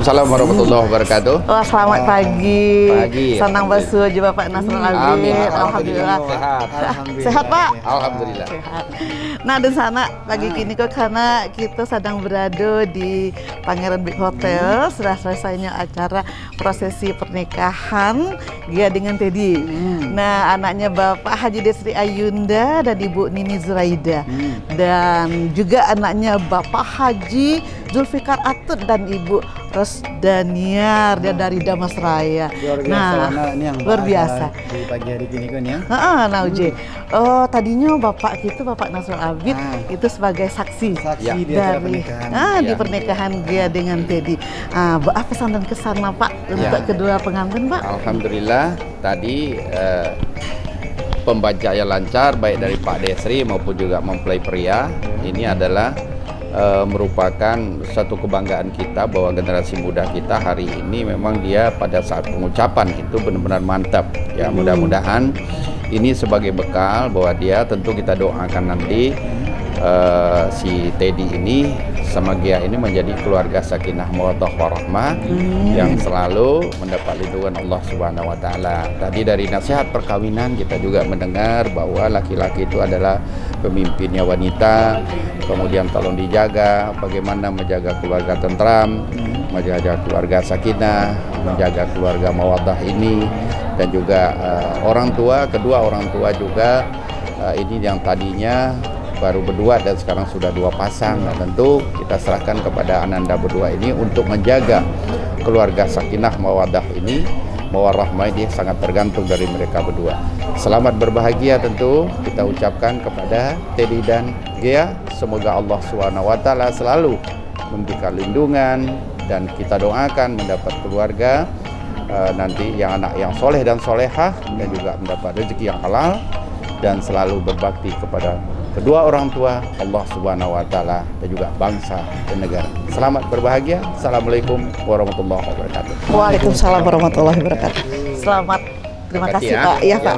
Waalaikumsalam warahmatullahi wabarakatuh. Wah, selamat pagi. Pagi. Senang bersuju Bapak Nasrul Abid. Amin. Alhamdulillah. Sehat. Sehat Pak. Alhamdulillah. Sehat. Nah, di sana pagi kini kok karena kita sedang berada di Pangeran Big Hotel, sudah selesainya acara prosesi pernikahan dia dengan Teddy. Nah, anaknya Bapak Haji Desri Ayunda dan Ibu Nini Zuraida. Dan juga anaknya Bapak Haji Zulfikar Atut dan Ibu Rosdaniar dia dari Damasraya. Nah, ini yang luar biasa di pagi hari gini kan ya. Nah, Uji. Oh, tadinya Bapak gitu, Bapak Nasrul Abid itu sebagai saksi Saksi di acara dari pernikahan. di pernikahan dia dengan Teddy. Apa pesan dan kesan Pak untuk kedua pengantin, Pak? Alhamdulillah tadi pembacaan lancar baik dari Pak Desri maupun juga mempelai pria. Ini adalah merupakan satu kebanggaan kita bahwa generasi muda kita hari ini memang dia pada saat pengucapan itu benar-benar mantap ya. Mudah-mudahan ini sebagai bekal bahwa dia tentu kita doakan nanti si Teddy ini sama Gia ini menjadi keluarga sakinah mawaddah warahmah yang selalu mendapat lindungan Allah Subhanahu wa taala. Tadi dari nasihat perkawinan kita juga mendengar bahwa laki-laki itu adalah pemimpinnya wanita, kemudian tolong dijaga bagaimana menjaga keluarga tentram, menjaga keluarga sakinah, menjaga keluarga mawaddah ini, dan juga kedua orang tua juga ini yang tadinya baru berdua dan sekarang sudah dua pasang. Nah, tentu kita serahkan kepada ananda berdua ini untuk menjaga keluarga sakinah mawaddah ini. Mawarahmah ini sangat tergantung dari mereka berdua. Selamat berbahagia tentu kita ucapkan kepada Teddy dan Gia. Semoga Allah SWT selalu memberikan lindungan dan kita doakan mendapat keluarga nanti yang anak yang soleh dan solehah dan juga mendapat rezeki yang halal dan selalu berbakti kepada kedua orang tua, Allah Subhanahu wa taala dan juga bangsa dan negara. Selamat berbahagia. Assalamualaikum warahmatullahi wabarakatuh. Waalaikumsalam warahmatullahi wabarakatuh. Selamat. Terima kasih ya. Pak. Iya, Pak.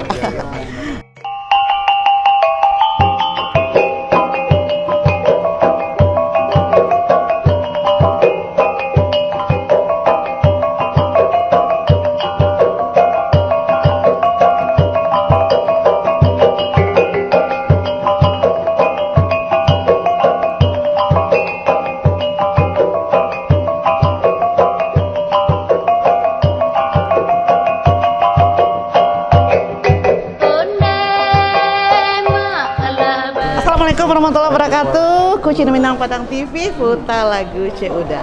Assalamualaikum warahmatullahi wabarakatuh. Kucing Minang Padang TV, Puta Lagu Ceuda.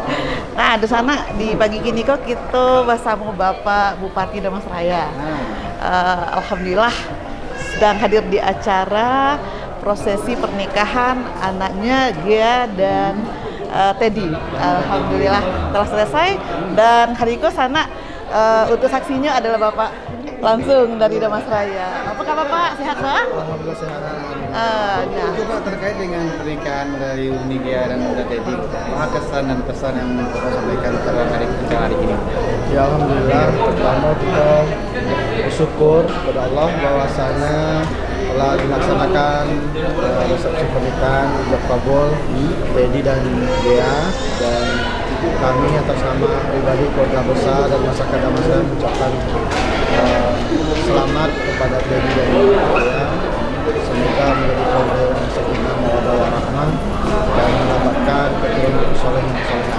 Nah, di sana di pagi kini kok kita bersama Bapak Bupati Damasraya. Alhamdulillah sedang hadir di acara prosesi pernikahan anaknya Gia dan Teddy. Alhamdulillah telah selesai dan hari ini sana untuk saksinya adalah Bapak langsung dari Damasraya. Apa kabar Pak? Sehat Pak? Alhamdulillah sehat. Nah, Itu Pak terkait dengan pernikahan dari Uni Gia dan Uda Teddy, apa kesan dan pesan yang Bapak sampaikan pada hari ini? Ya Alhamdulillah, pertama kita bersyukur kepada Allah bahwasanya telah dilaksanakan resepsi pernikahan ijab kabul Teddy dan Gia, dan kami atas nama pribadi keluarga besar dan masyarakat Damasraya mengucapkan selamat kepada Teddy dan Gia. Semoga menjadi keluarga yang sakinah mawaddah warahmah dan mendapatkan keturunan soleh yang soleh.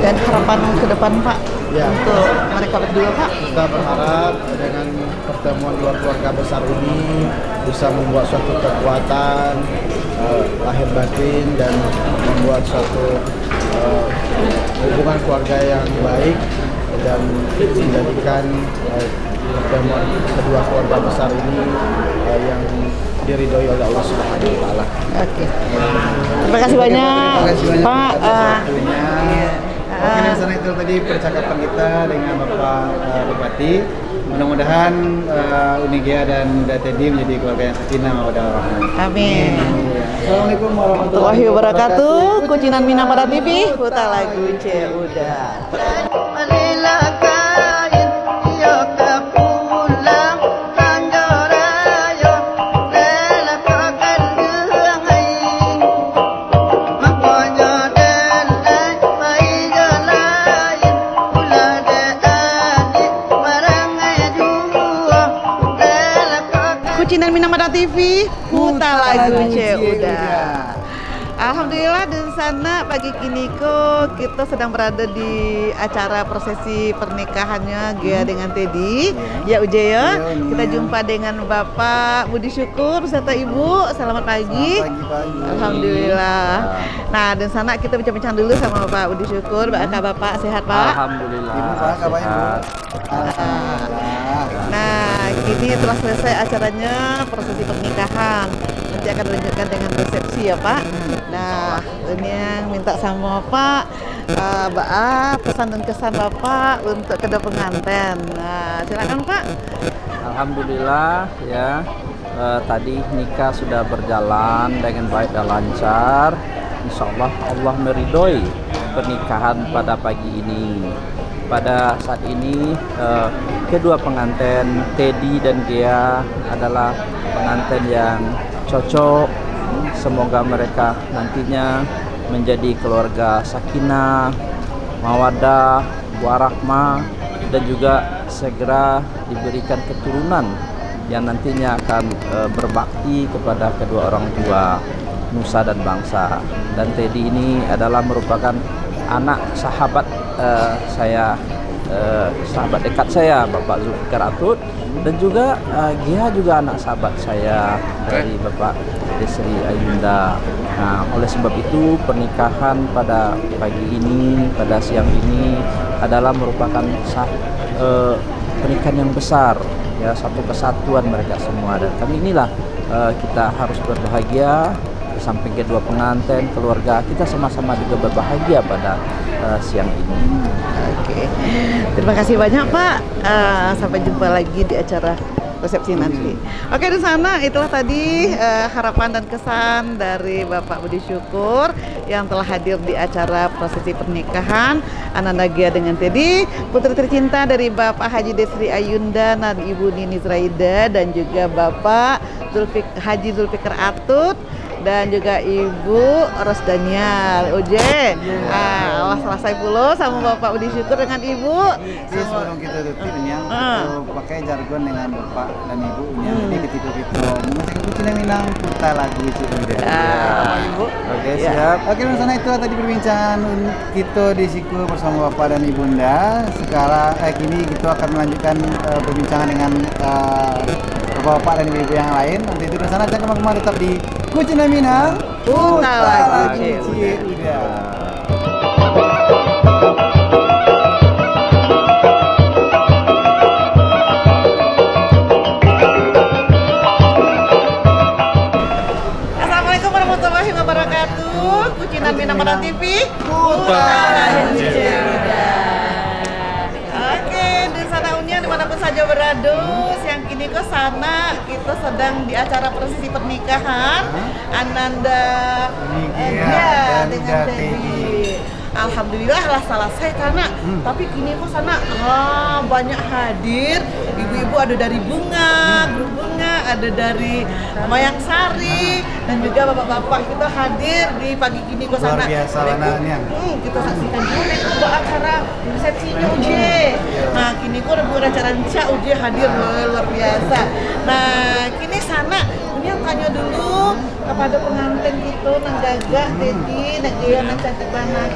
dan harapan ke depan Pak untuk mereka berdua Pak? Kita berharap dengan pertemuan dua keluarga besar ini bisa membuat suatu kekuatan lahir batin dan membuat suatu hubungan keluarga yang baik dan menjadikan pertemuan kedua keluarga besar ini yang diridhoi oleh Allah Subhanahu wa taala. Oke. Terima kasih banyak Pak. Oke, dari sana itu tadi percakapan kita dengan Bapak Bupati. Mudah-mudahan Uni Gia dan Uda Teddy menjadi keluarga yang sakinah mawaddah warahmah. Amin. Assalamualaikum warahmatullahi Warahmatullahi wabarakatuh. Kucinan Minang Padang TV, Puta Lagu Ceuda. Kucinan Minang Padang TV, Huta Lagu Uda. Alhamdulillah di sana pagi kini kok kita sedang berada di acara prosesi pernikahannya Gia dengan Teddy. Ya Uje ya. Kita jumpa dengan Bapak Budi Syukur beserta Ibu. Selamat pagi. Pagi-pagi. Alhamdulillah. Nah, di sana kita bincang-bincang dulu sama Bapak Budi Syukur. Bapak sehat, Pak? Alhamdulillah. Ibu, Pak, kabarnya, Bu? Sehat. Alhamdulillah. Nah, kini telah selesai acaranya prosesi pernikahan. Nanti akan dilanjutkan dengan resepsi ya Pak. Nah, ini yang minta sama Pak, pesan dan kesan Bapak untuk kedua pengantin. Nah, silakan Pak. Alhamdulillah ya. Tadi nikah sudah berjalan dengan baik dan lancar. Insya Allah Allah meridhoi pernikahan pada pagi ini. Pada saat ini kedua pengantin Teddy dan Gia adalah pengantin yang cocok. Semoga mereka nantinya menjadi keluarga sakinah, mawaddah, warahmah, dan juga segera diberikan keturunan yang nantinya akan berbakti kepada kedua orang tua nusa dan bangsa. Dan Teddy ini adalah merupakan anak sahabat saya, sahabat dekat saya, Bapak Zulfikar Atut, dan juga Gia juga anak sahabat saya dari Bapak Desri Ayunda. Nah, oleh sebab itu pernikahan pada pagi ini, pada siang ini adalah merupakan pernikahan yang besar, ya, satu kesatuan mereka semua. Dan kami inilah kita harus berbahagia. Samping kedua pengantin, keluarga kita sama-sama juga berbahagia pada siang ini. Oke, terima kasih banyak Pak. Sampai jumpa lagi di acara resepsi nanti. Oke, di sana itulah tadi harapan dan kesan dari Bapak Budi Syukur yang telah hadir di acara prosesi pernikahan Ananda Gia dengan Teddy, putri tercinta dari Bapak Haji Desri Ayunda dan Ibu Nini Zraida, dan juga Bapak Haji Zulfikar Atut, dan juga Ibu Rosdanial Oje. Selesai pula sama Bapak Budi Syukur dengan Ibu. Jadi sebelum kita tutup ini yang pakai jargon dengan Bapak dan Ibu ini jadi ketika kita musik Kucinan Minang Huta Lagu Uda. Ibu. Oke, siap. Oke, di sana itu tadi perbincangan kita di siku bersama Bapak dan Ibunda. Sekarang kini kita akan melanjutkan perbincangan dengan Bapak dan Ibu yang lain. Nanti itu di sana jangan kemana-mana, tetap di Kucinan Minang Huta Lagu Uda. Assalamualaikum warahmatullahi wabarakatuh. Kucinan Minang Padang TV, Huta Lagu Uda. Oke, di sana Unya dimanapun saja berada, siang kini ke sana kita sedang di acara prosesi pernikahan Ananda Gia dengan Teddy. Alhamdulillah lah selesai karena tapi kini kok sana banyak hadir, ibu-ibu ada dari grup bunga, ada dari Mayang Sari, dan juga bapak-bapak kita hadir di pagi kini kok sana. Luar biasa anaknya. Kita saksikan dulu untuk acara resepsinya Uje. Nah, kini kok ada acara Cak Uje hadir luar biasa. Nah, kini sana Unya tanya dulu kepada pengantin kita nang gagah Teddy, nang Gia nang cantik banget.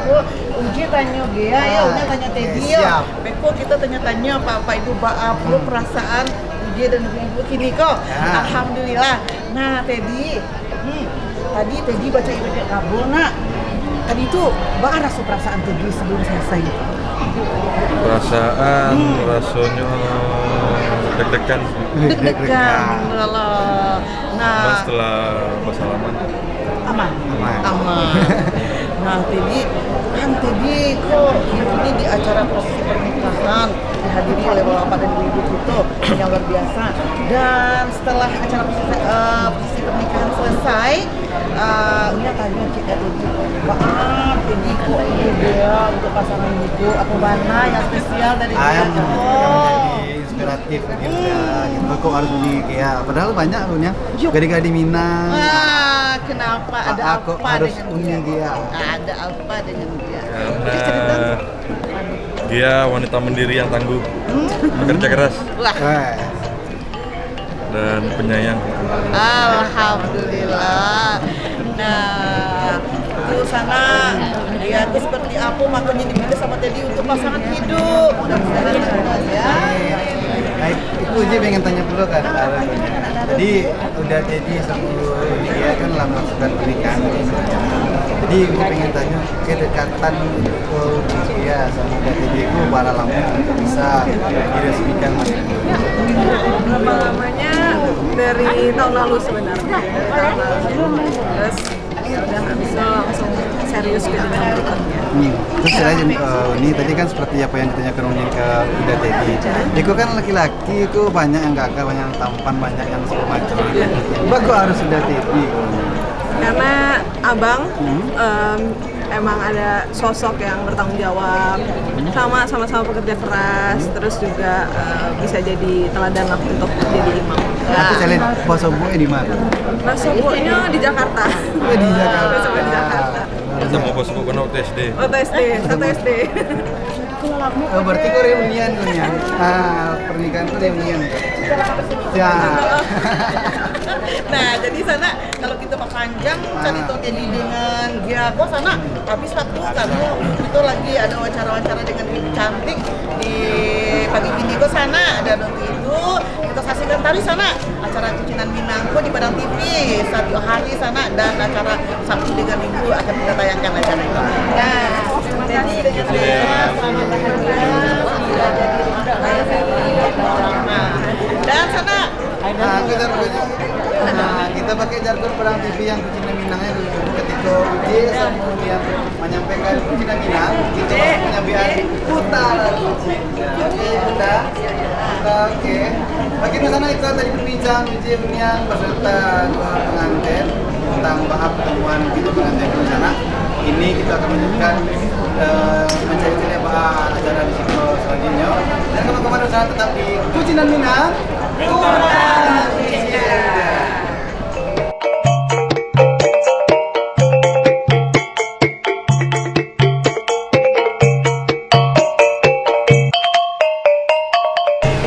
Uji tanya Gia ya, Unya tanya Teddy ya. Beko kita tanya-tanya apa Ibu apa perasaan Uji dan Ibu kini kok. Alhamdulillah. Nah, Teddy, tadi Teddy baca ibadah kabul nak. Tadi itu bagaimana rasa perasaan Teddy sebelum selesai? Perasaan rasanya deg-degan. Deg-degan. Nah, setelah bersalaman aman. Nah, Teddy kok ini di acara prosesi pernikahan dihadiri oleh bapak dan ibu itu yang luar biasa. Dan setelah acara prosesi pernikahan selesai, Unya tanya Cik Teddy, maaf Teddy kok ini dia untuk pasangan ibu apa mana yang spesial dari dia? Yang menjadi inspiratif gitu ya. Gitu kok harus beli ya. Padahal banyak punya gadi-gadi Minang. Kenapa ada Aku apa harus dengan dia? Ada apa dengan dia? karena Cerita. dia wanita mandiri yang tangguh, bekerja keras. Wah, dan penyayang. Alhamdulillah. Nah, itu sana ya itu seperti apa makanya dipilih sama Teddy untuk pasangan hidup. Mudah-mudahan sukses ya. Nah, itu Uji pengen tanya dulu kan. Jadi udah Teddy sama Nikia kan lama sudah pernikahan. Jadi Uji pengen tanya kedekatan Nikia sama Teddy itu berapa lama untuk bisa diresmikan? Lama-lamanya dari tahun lalu sebenarnya. Terus ya udah bisa langsung serius ke jenjang berikutnya. Terus saya ini tadi kan seperti apa yang ditanyakan Uni ke Uda Teddy. Iko kan laki-laki itu banyak yang gagah, banyak yang tampan, banyak yang segala macam. Kok harus Uda Teddy? Karena abang emang ada sosok yang bertanggung jawab, sama-sama pekerja keras, terus juga bisa jadi teladan lah untuk jadi imam. Aku selain puasa buah di mana? Masuknya di Jakarta. Di Jakarta. Masuknya di Jakarta. Kita mau pas bukan OTSD. Satu SD. Oh, berarti kok reunian. Pernikahan itu reunian. Ya. Nah, jadi sana kalau kita panjang cari tuh Teddy dengan Giago sana habis waktu karena itu lagi ada wawancara-wawancara dengan ibu cantik di pagi ini kok sana ada waktu itu kita saksikan tadi sana acara Kucinan Minangko di Padang TV satu hari sana dan acara Sabtu dengan Minggu akan kita tayangkan acara itu. Nah, Teddy dengan Bella selamat bahagia sudah jadi dan sana Kita pakai jargon Padang TV yang Kucinan Minangnya dulu ketika Uji yang menyampaikan Kucinan Minang kita punya biar utara Uji. Oke, udah. Oke. Bagaimana sana kita tadi berbincang Uji yang beserta pengantin tentang bahas pertemuan kita pengantin di sana. Ini kita akan menunjukkan mencari-cari acara di situ selanjutnya. Dan kawan-kawan usaha tetap di Kucinan Minang.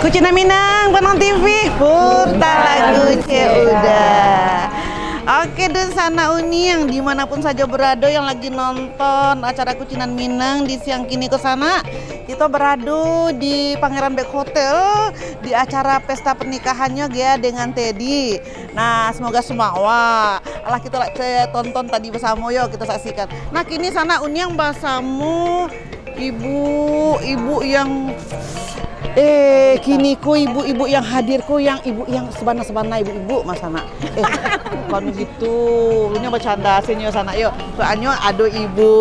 Kucinan Minang, Padang TV, Purta Lagu udah. Oke dan sana Uni yang dimanapun saja berada yang lagi nonton acara Kucinan Minang di siang kini ke sana kita berada di Pangeran Beck Hotel di acara pesta pernikahannya Gea dengan Teddy. Nah semoga semua Allah kita tonton tadi bersama yuk kita saksikan. Nah kini sana Uni yang bersama ibu yang kini ku ibu-ibu yang hadir ku yang ibu yang sebana-sebana ibu-ibu mas sana. Bukan gitu, lu nya bercanda sini sana yuk. Soalnya ada ibu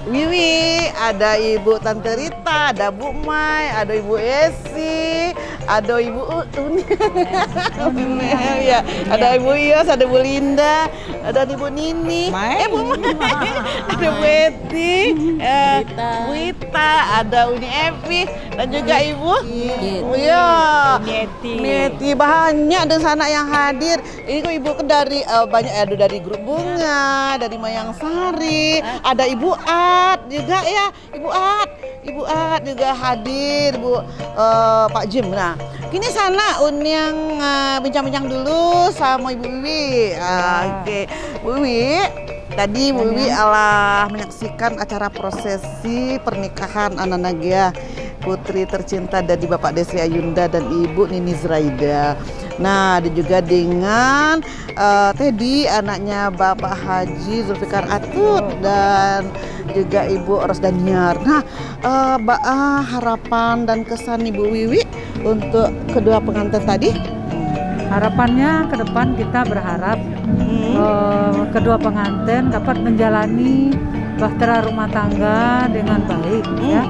Wiwi, ada ibu Tante Rita, ada Bu Mai, ada ibu Esi, ada ibu Uni, ya, ada ibu Yos, ada Bu Linda, ada ibu Nini, Bu Mai, ada Bu Eti, Bu Ita, ada Uni Evi, dan juga ibu, Neti, banyak di sana yang hadir. Ini kok ibu dari banyak ada dari grup bunga, dari Mayang Sari, ada Ibu At juga ya, Ibu At juga hadir, Pak Jim. Nah, kini sana yang bincang-bincang dulu sama Ibu Wiwi. Oke, Bu Wiwi. Tadi Bu Wiwi menyaksikan acara prosesi pernikahan Ana Nagia, putri tercinta dari Bapak Desri Ayunda dan Ibu Nini Zraida. Nah, ada juga dengan Teddy, anaknya Bapak Haji Zulfikar Atut dan juga Ibu Ros Daniar. Nah, harapan dan kesan Ibu Wiwi untuk kedua pengantin tadi? Harapannya ke depan kita berharap kedua pengantin dapat menjalani bahtera rumah tangga dengan baik, ya.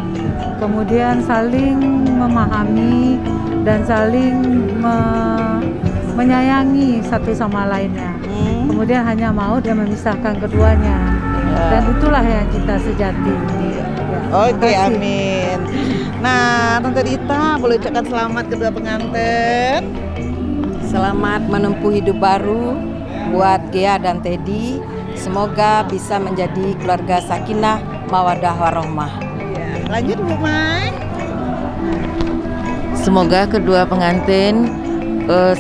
Kemudian saling memahami dan saling menyayangi satu sama lainnya. Kemudian hanya maut yang memisahkan keduanya. Dan itulah yang cinta sejati. Ya, Oke, amin. Nah, Tante Rita boleh ucapkan selamat kedua pengantin. Selamat menempuh hidup baru buat Gea dan Teddy. Semoga bisa menjadi keluarga sakinah, mawaddah warohmah. Ya, lanjut Bu Mai. Semoga kedua pengantin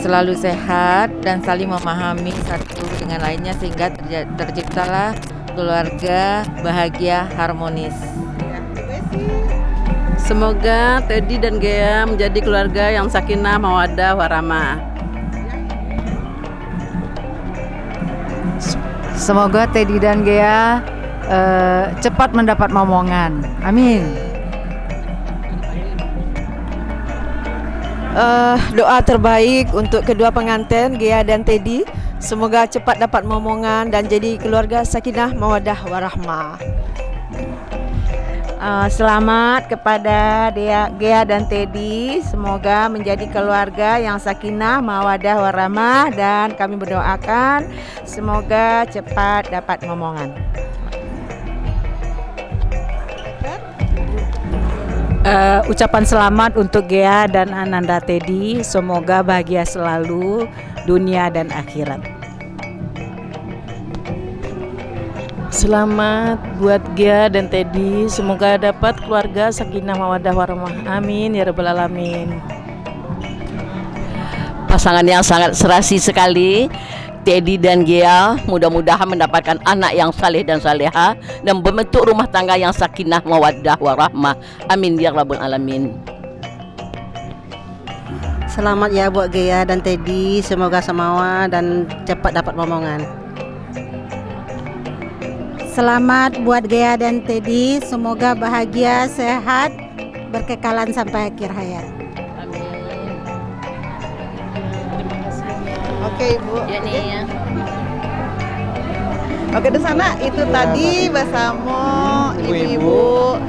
selalu sehat dan saling memahami satu dengan lainnya sehingga terciptalah keluarga bahagia harmonis. Semoga Teddy dan Gea menjadi keluarga yang sakinah, mawaddah, warahmah. Semoga Teddy dan Gea cepat mendapat momongan. Amin. Doa terbaik untuk kedua pengantin Gea dan Teddy, semoga cepat dapat momongan dan jadi keluarga sakinah, mawaddah, warahmah. Selamat kepada Gea dan Teddy, semoga menjadi keluarga yang sakinah, mawaddah, warahmah, dan kami berdoakan semoga cepat dapat momongan. Ucapan selamat untuk Gea dan Ananda Teddy, semoga bahagia selalu dunia dan akhirat. Selamat buat Gea dan Teddy, semoga dapat keluarga sakinah mawaddah warahmah. Amin ya rabbal alamin. Pasangan yang sangat serasi sekali, Teddy dan Gea, mudah-mudahan mendapatkan anak yang saleh dan saleha dan membentuk rumah tangga yang sakinah mawaddah warahmah. Amin ya rabbal alamin. Selamat ya buat Gea dan Teddy, semoga semawa dan cepat dapat momongan. Selamat buat Gea dan Teddy, semoga bahagia, sehat, berkekalan sampai akhir hayat. Oke Ibu. Ya nih ya. Oke di sana itu tadi bersama ibu-ibu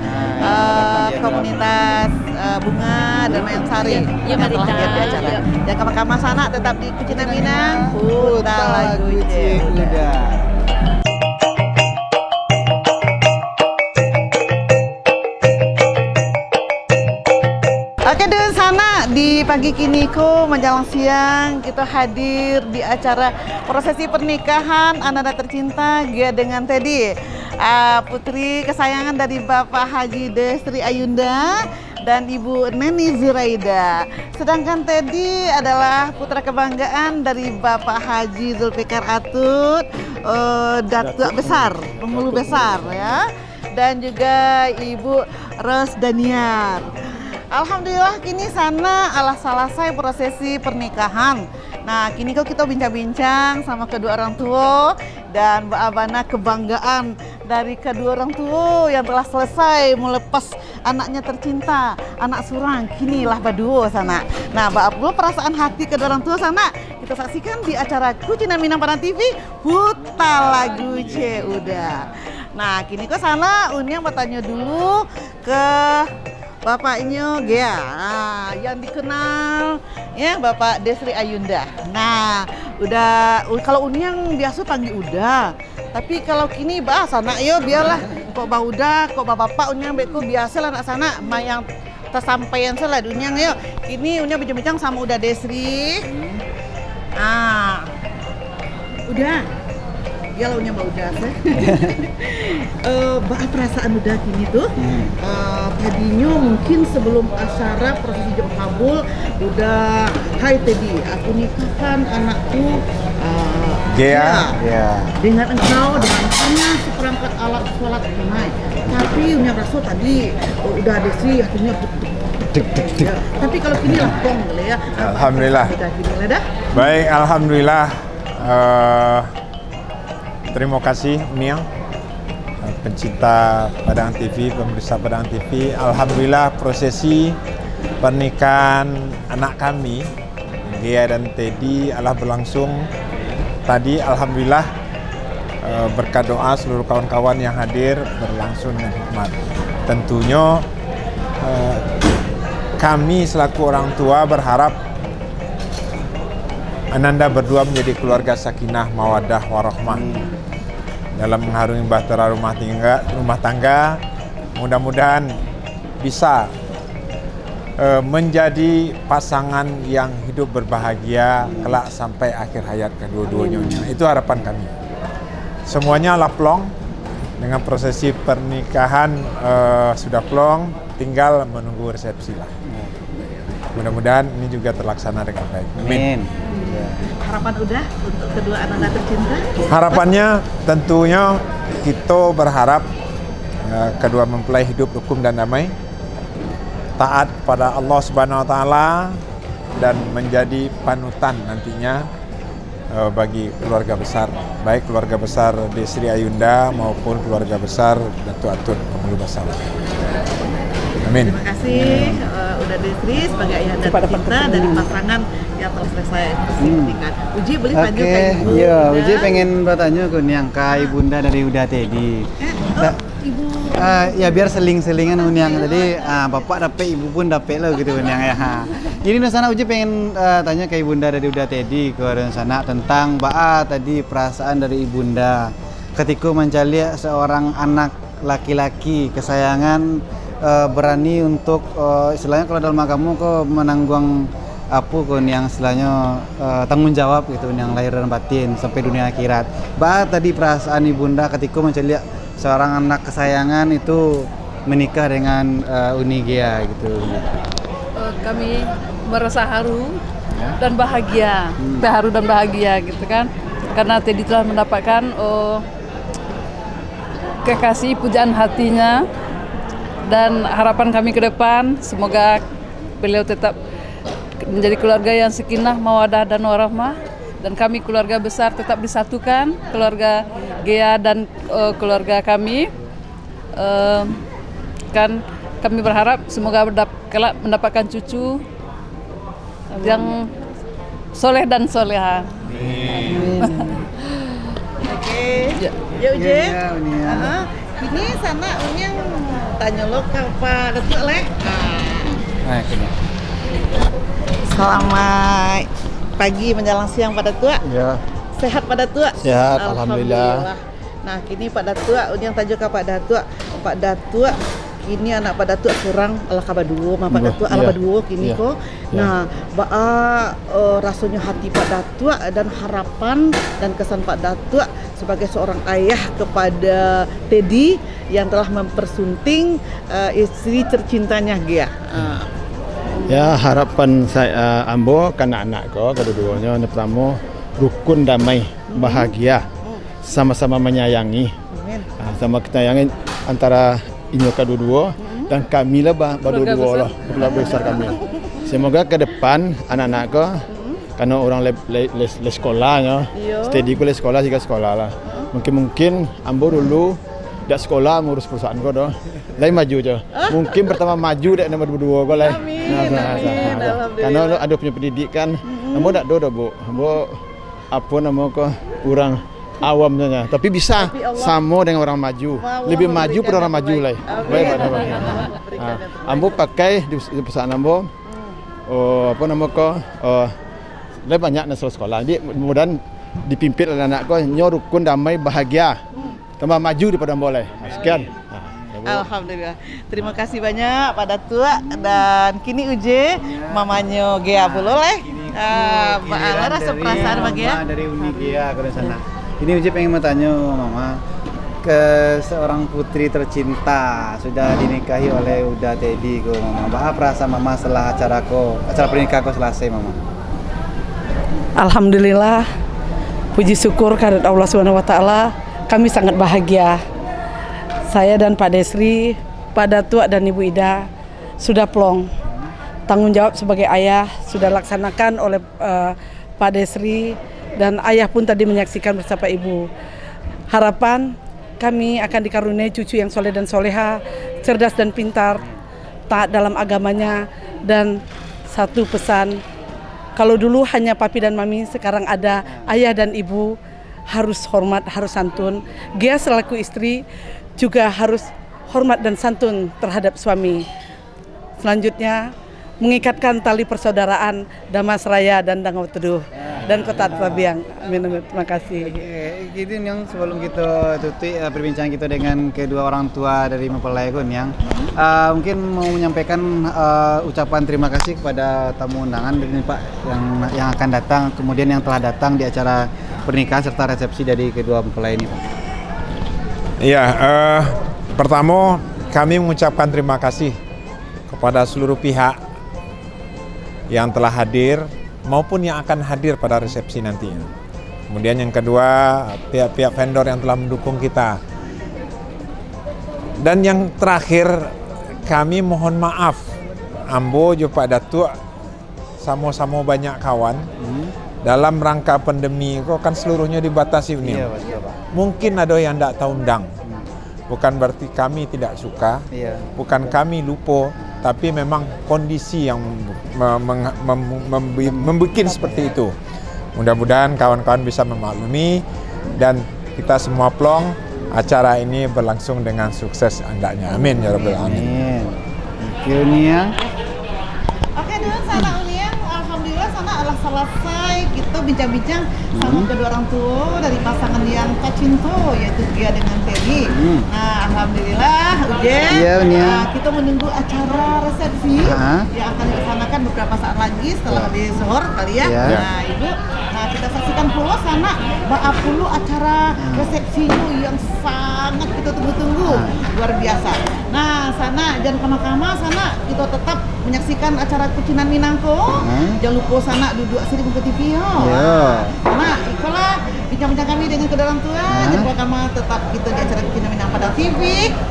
komunitas bunga dan Mayang Sari yang telah hadir di acara. Jangan kapan-kapan sana tetap di Kucina Minang, Huta Lagu Uda. Oke di sana di pagi kiniko menjelang siang kita hadir di acara prosesi pernikahan Ananda tercinta Gea dengan Teddy, putri kesayangan dari Bapak Haji Desri Ayunda dan Ibu Neni Zuraida. Sedangkan Teddy adalah putra kebanggaan dari Bapak Haji Zulfikar Atut, Datuk Besar, Pemulu Besar ya, dan juga Ibu Ros Daniar. Alhamdulillah kini sana alah selesai prosesi pernikahan. Nah kini kok kita bincang-bincang sama kedua orang tua dan bagaimana kebanggaan dari kedua orang tua yang telah selesai melepas anaknya tercinta, anak surang, kinilah baduo sana. Nah dulu perasaan hati kedua orang tua sana kita saksikan di acara Kucina Minang Padang TV, Huta Lagu Uda. Nah kini kok sana Unyang bertanya dulu ke bapaknya Gea, yang dikenal ya Bapak Desri Ayunda. Nah, udah kalau Unyang biasa panggil Uda, tapi kalau kini bahasa anak yo biarlah kok Uda, kok bapak Unyang beko biasa lah anak sana yang tersampaian salah Unyang yo. Kini Unyang bincang-bincang sama Uda Desri. Udah. Ya lo Unyang Uda sih. Perasaan udah kini tuh tadinya mungkin sebelum acara prosesi jam kabul udah hai Teddy aku nikahkan anakku Gea dengan engkau dengan hanya seperangkat alat sholat tunai, tapi Unyang rasa tadi udah ada sih akhirnya ya. Tapi kalau kini lah kong ya. Alhamdulillah. Baik, alhamdulillah. Terima kasih Unyang, pencinta Padang TV, pemirsa Padang TV. Alhamdulillah prosesi pernikahan anak kami Gea dan Teddy Allah berlangsung tadi. Alhamdulillah berkat doa seluruh kawan-kawan yang hadir berlangsung dengan hikmat. Tentunya kami selaku orang tua berharap Ananda berdua menjadi keluarga sakinah mawaddah warahmah dalam mengharungi bahtera rumah tangga. Mudah-mudahan bisa menjadi pasangan yang hidup berbahagia kelak sampai akhir hayat kedua-duanya. Itu harapan kami. Semuanya lah plong dengan prosesi pernikahan sudah plong, tinggal menunggu resepsi lah. Mudah-mudahan ini juga terlaksana dengan baik. Amin. Harapan udah untuk kedua anak tercinta? Harapannya tentunya kita berharap kedua mempelai hidup rukun dan damai, taat pada Allah Subhanahu wa taala dan menjadi panutan nantinya bagi keluarga besar, baik keluarga besar Desri Ayunda maupun keluarga besar Datuk Atun Pemulu Basara. Amin. Terima kasih udah Desri sebagai ayah dan kita dari pasangan yang telah selesai pernikahan. Uji boleh tanya ke Ibu. Iya, Uji pengen bertanya ke yang Ibunda dari Uda Teddy. Ibu. Ya biar seling-selingan Unyang. Jadi bapak dapet, ibu pun dapet lah gitu Unyang ya. Jadi di sana Uji pengen tanya ke Ibunda dari Uda Teddy ke sana tentang tadi perasaan dari Ibunda ketika mencari seorang anak laki-laki kesayangan, berani untuk istilahnya kalau dalam agama kok menanggung yang istilahnya tanggung jawab gitu yang lahir dan batin sampai dunia akhirat. Tadi perasaan Ibunda ketika mencari seorang anak kesayangan itu menikah dengan Uni Gea gitu. Kami merasa haru dan bahagia, haru dan bahagia gitu kan, karena Teddy telah mendapatkan kekasih pujaan hatinya, dan harapan kami ke depan semoga beliau tetap menjadi keluarga yang sakinah, mawaddah dan warahmah, dan kami keluarga besar tetap disatukan, keluarga Gea dan keluarga kami. Kan kami berharap semoga kelak mendapatkan cucu yang soleh dan soleha. Oke. Ya Uje. Ini sana Unyang tanya lo kapan Datuk leh. Selamat pagi menjelang siang Pak Datuk. Ya. Sehat Pak Datuk? Sehat, alhamdulillah. Nah, kini Pak Datuk Unyang tajuk ke Pak Datuk. Pak Datuk kini anak Pak Datuk kurang ala kabar dua, Pak Datuk ala kabar dua kini kok. Nah, rasanya hati Pak Datuk dan harapan dan kesan Pak Datuk sebagai seorang ayah kepada Teddy yang telah mempersunting istri tercintanya Gea. Ya, harapan saya ambo kan anak ko kedua-duanya yang pertama rukun damai bahagia sama-sama menyayangi, sama kita yang antara ini kedua-dua dan kami lah berdua lah keluarga besar kami. Semoga ke depan anak-anak ko karena orang les sekolahnya, steady ko les sekolah juga sekolah lah. Mungkin ambo dulu dak sekolah ngurus perusahaan ko doh. Lain maju je. Mungkin pertama maju dak nomor berdua ko lah. Karena ada punya pendidikan. Ambo dak do Bu. Ambo apa nama ko kurang awamnya, tapi bisa sama dengan orang maju, lebih maju pada orang maju lah. Ambo pakai di perusahaan ambo, apa nama ko, lebih banyak nasol sekolah. Jadi mudah dipimpin oleh anak ko, rukun damai bahagia, tambah maju daripada ambo lah. Sekian. Alhamdulillah. Terima kasih banyak Pak Datuk, dan kini Uje mamanya Gea pula leh. Rasa perasaan bagi ya? Dari Uni Gea ke sana. Ini Uji pengen bertanya Mama, ke seorang putri tercinta sudah dinikahi oleh Uda Teddy ko Mama. Apa perasaan Mama setelah acara pernikahan ko selesai Mama? Alhamdulillah, puji syukur kehadirat Allah Subhanahu wa taala, kami sangat bahagia. Saya dan Pak Desri, Pak Datuk dan Ibu Ida sudah plong. Tanggung jawab sebagai ayah sudah laksanakan oleh Pak Desri, dan ayah pun tadi menyaksikan bersama ibu. Harapan kami akan dikaruniai cucu yang soleh dan soleha, cerdas dan pintar, taat dalam agamanya, dan satu pesan, kalau dulu hanya papi dan mami, sekarang ada ayah dan ibu, harus hormat, harus santun. Gea selaku istri juga harus hormat dan santun terhadap suami. Selanjutnya, mengikatkan tali persaudaraan Damas Raya dan Dangau Teduh dan Kota Tabiang. Amin. Terima kasih. Gitu yang sebelum kita tutup perbincangan kita dengan kedua orang tua dari mempelai kun yang mungkin mau menyampaikan ucapan terima kasih kepada tamu undangan dari Pak yang akan datang, kemudian yang telah datang di acara pernikahan serta resepsi dari kedua mempelai ini, Pak. Iya, pertama kami mengucapkan terima kasih kepada seluruh pihak yang telah hadir maupun yang akan hadir pada resepsi nantinya. Kemudian yang kedua, pihak-pihak vendor yang telah mendukung kita. Dan yang terakhir, kami mohon maaf, Ambo juga Pak Datuk sama-sama banyak kawan. Dalam rangka pandemi kok kan seluruhnya dibatasi ini. Mungkin ada yang tidak tahu undang. Bukan berarti kami tidak suka, bukan kami lupa, tapi memang kondisi yang membuat seperti itu. Mudah-mudahan kawan-kawan bisa memaklumi dan kita semua plong acara ini berlangsung dengan sukses hendaknya. Amin ya rabbal alamin. Thank you Nia. Oke dulu sana Unian, alhamdulillah sana adalah selesai kita bincang-bincang sama kedua orang tua dari pasangan yang tercinta yaitu Gia dengan Teddy. Nah alhamdulillah Ujen, kita menunggu acara resepsi yang akan dilaksanakan beberapa saat lagi setelah habis zuhur kali ya. Nah Ibu, kita saksikan pula sana puluh acara resepsinya yang sangat kita tunggu-tunggu, luar biasa. Nah sana jangan kama-kama, sana kita tetap menyaksikan acara Kucinan Minangko. Jangan lupa sana duduk sini ke TV yo. Nah itulah bincang-bincang kami dengan kedua orang tua. Jangan lupa kama tetap kita di acara Kucinan Minang pada TV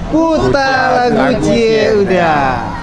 Putar Lagu Cie Udah.